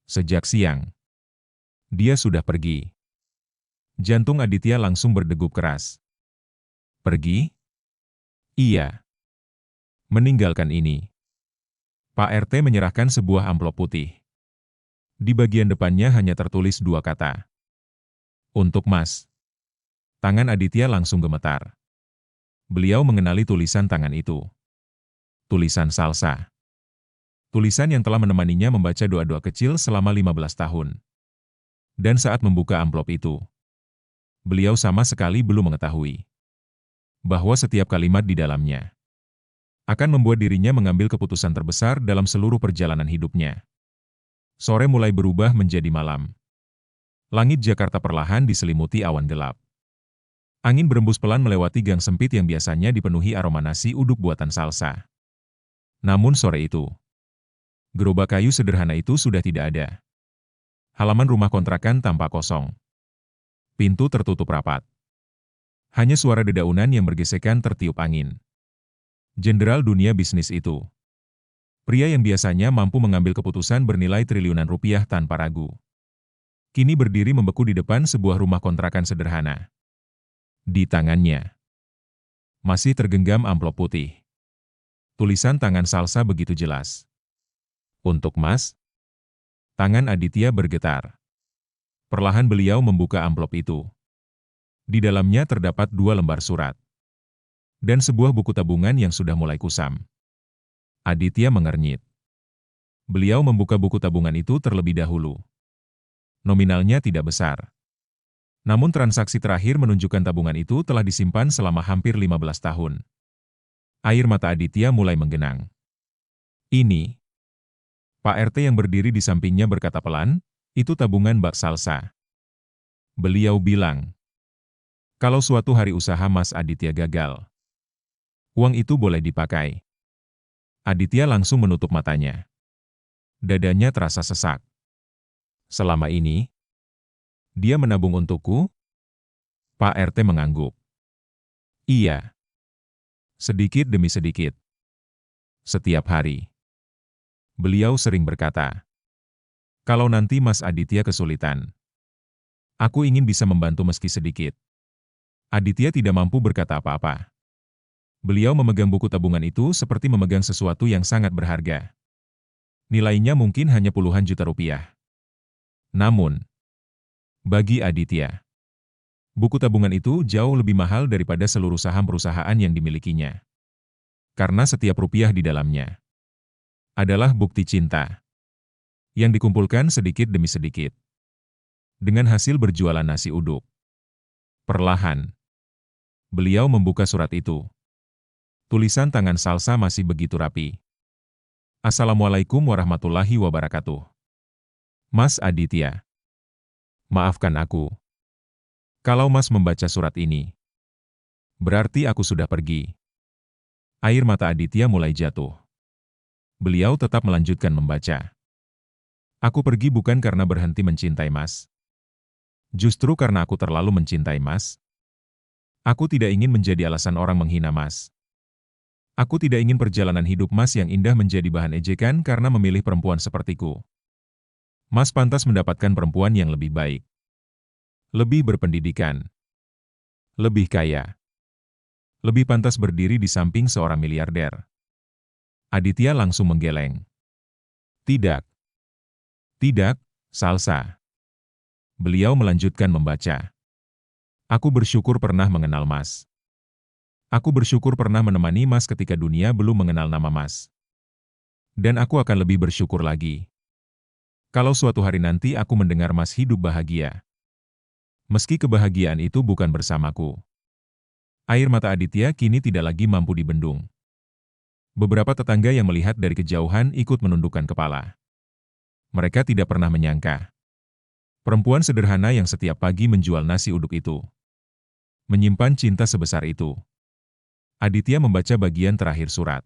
"Sejak siang. Dia sudah pergi." Jantung Aditya langsung berdegup keras. "Pergi?" "Iya. Meninggalkan ini." Pak RT menyerahkan sebuah amplop putih. Di bagian depannya hanya tertulis dua kata. "Untuk Mas." Tangan Aditya langsung gemetar. Beliau mengenali tulisan tangan itu. Tulisan Salsa. Tulisan yang telah menemaninya membaca doa-doa kecil selama 15 tahun. Dan saat membuka amplop itu, beliau sama sekali belum mengetahui bahwa setiap kalimat di dalamnya akan membuat dirinya mengambil keputusan terbesar dalam seluruh perjalanan hidupnya. Sore mulai berubah menjadi malam. Langit Jakarta perlahan diselimuti awan gelap. Angin berembus pelan melewati gang sempit yang biasanya dipenuhi aroma nasi uduk buatan Salsa. Namun sore itu, gerobak kayu sederhana itu sudah tidak ada. Halaman rumah kontrakan tampak kosong. Pintu tertutup rapat. Hanya suara dedaunan yang bergesekan tertiup angin. Jenderal dunia bisnis itu, pria yang biasanya mampu mengambil keputusan bernilai triliunan rupiah tanpa ragu, kini berdiri membeku di depan sebuah rumah kontrakan sederhana. Di tangannya masih tergenggam amplop putih. Tulisan tangan Salsa begitu jelas. "Untuk Mas." Tangan Aditya bergetar. Perlahan beliau membuka amplop itu. Di dalamnya terdapat 2 lembar surat dan sebuah buku tabungan yang sudah mulai kusam. Aditya mengernyit. Beliau membuka buku tabungan itu terlebih dahulu. Nominalnya tidak besar. Namun transaksi terakhir menunjukkan tabungan itu telah disimpan selama hampir 15 tahun. Air mata Aditya mulai menggenang. "Ini." Pak RT yang berdiri di sampingnya berkata pelan, "Itu tabungan Mbak Salsa." Beliau bilang, "Kalau suatu hari usaha Mas Aditya gagal, uang itu boleh dipakai." Aditya langsung menutup matanya. Dadanya terasa sesak. "Selama ini, dia menabung untukku?" Pak RT mengangguk. "Iya. Sedikit demi sedikit. Setiap hari." Beliau sering berkata, "Kalau nanti Mas Aditya kesulitan, aku ingin bisa membantu meski sedikit." Aditya tidak mampu berkata apa-apa. Beliau memegang buku tabungan itu seperti memegang sesuatu yang sangat berharga. Nilainya mungkin hanya puluhan juta rupiah. Namun, bagi Aditya, buku tabungan itu jauh lebih mahal daripada seluruh saham perusahaan yang dimilikinya. Karena setiap rupiah di dalamnya adalah bukti cinta yang dikumpulkan sedikit demi sedikit dengan hasil berjualan nasi uduk. Perlahan, beliau membuka surat itu. Tulisan tangan Salsa masih begitu rapi. "Assalamualaikum warahmatullahi wabarakatuh. Mas Aditya. Maafkan aku. Kalau Mas membaca surat ini, berarti aku sudah pergi. Air mata Aditya mulai jatuh. Beliau tetap melanjutkan membaca. Aku pergi bukan karena berhenti mencintai Mas. Justru karena aku terlalu mencintai Mas. Aku tidak ingin menjadi alasan orang menghina Mas. Aku tidak ingin perjalanan hidup Mas yang indah menjadi bahan ejekan karena memilih perempuan sepertiku. Mas pantas mendapatkan perempuan yang lebih baik. Lebih berpendidikan. Lebih kaya. Lebih pantas berdiri di samping seorang miliarder. Aditya langsung menggeleng. Tidak. Tidak, Salsa. Beliau melanjutkan membaca. Aku bersyukur pernah mengenal Mas. Aku bersyukur pernah menemani Mas ketika dunia belum mengenal nama Mas. Dan aku akan lebih bersyukur lagi kalau suatu hari nanti aku mendengar Mas hidup bahagia. Meski kebahagiaan itu bukan bersamaku. Air mata Aditya kini tidak lagi mampu dibendung. Beberapa tetangga yang melihat dari kejauhan ikut menundukkan kepala. Mereka tidak pernah menyangka perempuan sederhana yang setiap pagi menjual nasi uduk itu menyimpan cinta sebesar itu. Aditya membaca bagian terakhir surat.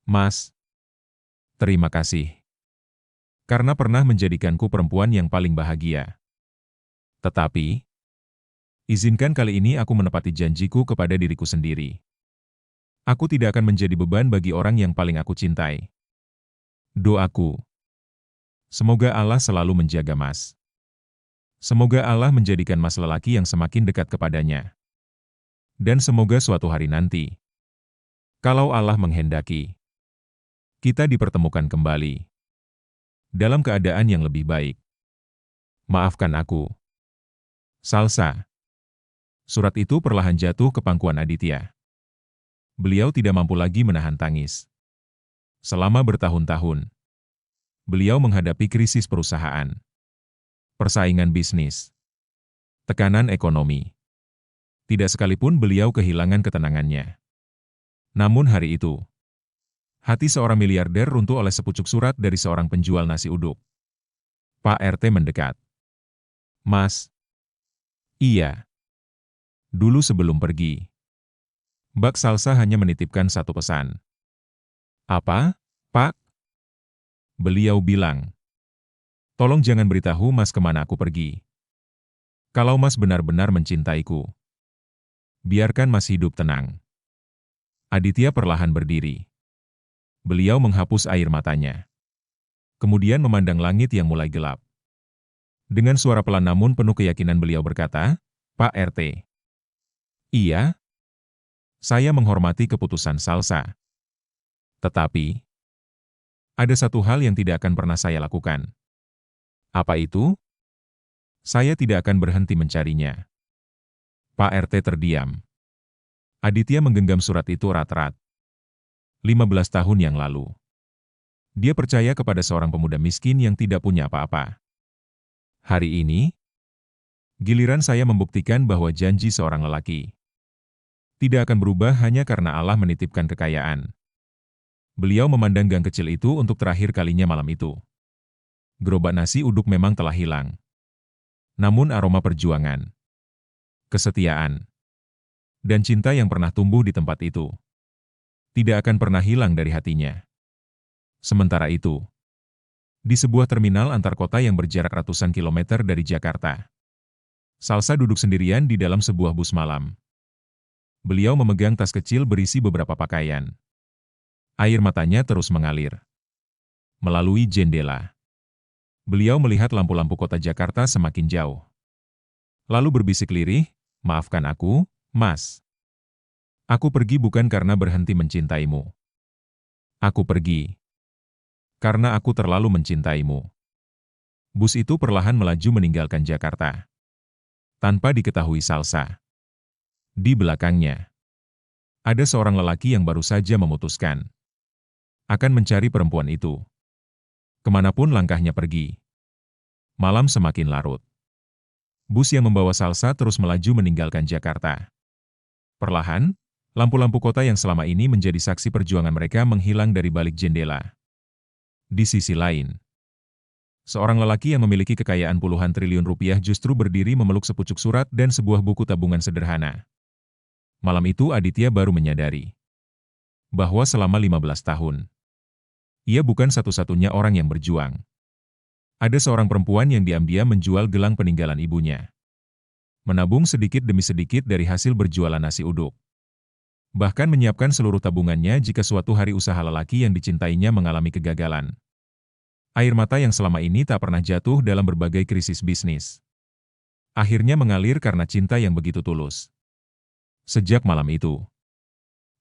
Mas, terima kasih. Karena pernah menjadikanku perempuan yang paling bahagia. Tetapi, izinkan kali ini aku menepati janjiku kepada diriku sendiri. Aku tidak akan menjadi beban bagi orang yang paling aku cintai. Doaku. Semoga Allah selalu menjaga Mas. Semoga Allah menjadikan Mas lelaki yang semakin dekat kepadanya. Dan semoga suatu hari nanti, kalau Allah menghendaki, kita dipertemukan kembali dalam keadaan yang lebih baik. Maafkan aku, Salsa. Surat itu perlahan jatuh ke pangkuan Aditya. Beliau tidak mampu lagi menahan tangis. Selama bertahun-tahun, beliau menghadapi krisis perusahaan, persaingan bisnis, tekanan ekonomi. Tidak sekalipun beliau kehilangan ketenangannya. Namun hari itu, hati seorang miliarder runtuh oleh sepucuk surat dari seorang penjual nasi uduk. Pak RT mendekat. Mas. Iya. Dulu sebelum pergi, Mbak Salsa hanya menitipkan satu pesan. Apa, Pak? Beliau bilang. Tolong jangan beritahu Mas kemana aku pergi. Kalau Mas benar-benar mencintaiku, biarkan Mas hidup tenang. Aditya perlahan berdiri. Beliau menghapus air matanya. Kemudian memandang langit yang mulai gelap. Dengan suara pelan namun penuh keyakinan beliau berkata, Pak RT. Iya, saya menghormati keputusan Salsa. Tetapi, ada satu hal yang tidak akan pernah saya lakukan. Apa itu? Saya tidak akan berhenti mencarinya. Pak RT terdiam. Aditya menggenggam surat itu erat-erat. 15 tahun yang lalu. Dia percaya kepada seorang pemuda miskin yang tidak punya apa-apa. Hari ini, giliran saya membuktikan bahwa janji seorang lelaki tidak akan berubah hanya karena Allah menitipkan kekayaan. Beliau memandang gang kecil itu untuk terakhir kalinya malam itu. Gerobak nasi uduk memang telah hilang. Namun aroma perjuangan, kesetiaan, dan cinta yang pernah tumbuh di tempat itu tidak akan pernah hilang dari hatinya. Sementara itu, di sebuah terminal antar kota yang berjarak ratusan kilometer dari Jakarta, Salsa duduk sendirian di dalam sebuah bus malam. Beliau memegang tas kecil berisi beberapa pakaian. Air matanya terus mengalir. Melalui jendela, beliau melihat lampu-lampu kota Jakarta semakin jauh. Lalu berbisik lirih, maafkan aku, Mas. Aku pergi bukan karena berhenti mencintaimu. Aku pergi karena aku terlalu mencintaimu. Bus itu perlahan melaju meninggalkan Jakarta. Tanpa diketahui Salsa. Di belakangnya, ada seorang lelaki yang baru saja memutuskan akan mencari perempuan itu. Kemanapun langkahnya pergi. Malam semakin larut. Bus yang membawa Salsa terus melaju meninggalkan Jakarta. Perlahan, lampu-lampu kota yang selama ini menjadi saksi perjuangan mereka menghilang dari balik jendela. Di sisi lain, Seorang lelaki yang memiliki kekayaan puluhan triliun rupiah justru berdiri memeluk sepucuk surat dan sebuah buku tabungan sederhana. Malam itu Aditya baru menyadari bahwa selama 15 tahun, ia bukan satu-satunya orang yang berjuang. Ada seorang perempuan yang diam-diam menjual gelang peninggalan ibunya, menabung sedikit demi sedikit dari hasil berjualan nasi uduk. Bahkan menyiapkan seluruh tabungannya jika suatu hari usaha lelaki yang dicintainya mengalami kegagalan. Air mata yang selama ini tak pernah jatuh dalam berbagai krisis bisnis, akhirnya mengalir karena cinta yang begitu tulus. Sejak malam itu,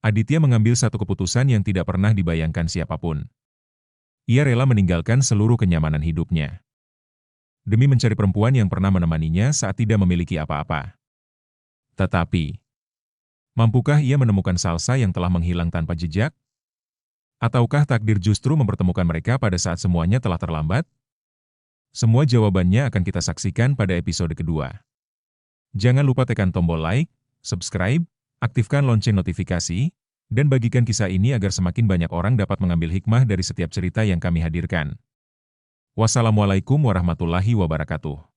Aditya mengambil satu keputusan yang tidak pernah dibayangkan siapapun. Ia rela meninggalkan seluruh kenyamanan hidupnya demi mencari perempuan yang pernah menemaninya saat tidak memiliki apa-apa. Tetapi, mampukah ia menemukan Salsa yang telah menghilang tanpa jejak? Ataukah takdir justru mempertemukan mereka pada saat semuanya telah terlambat? Semua jawabannya akan kita saksikan pada episode kedua. Jangan lupa tekan tombol like, subscribe, aktifkan lonceng notifikasi, dan bagikan kisah ini agar semakin banyak orang dapat mengambil hikmah dari setiap cerita yang kami hadirkan. Wassalamualaikum warahmatullahi wabarakatuh.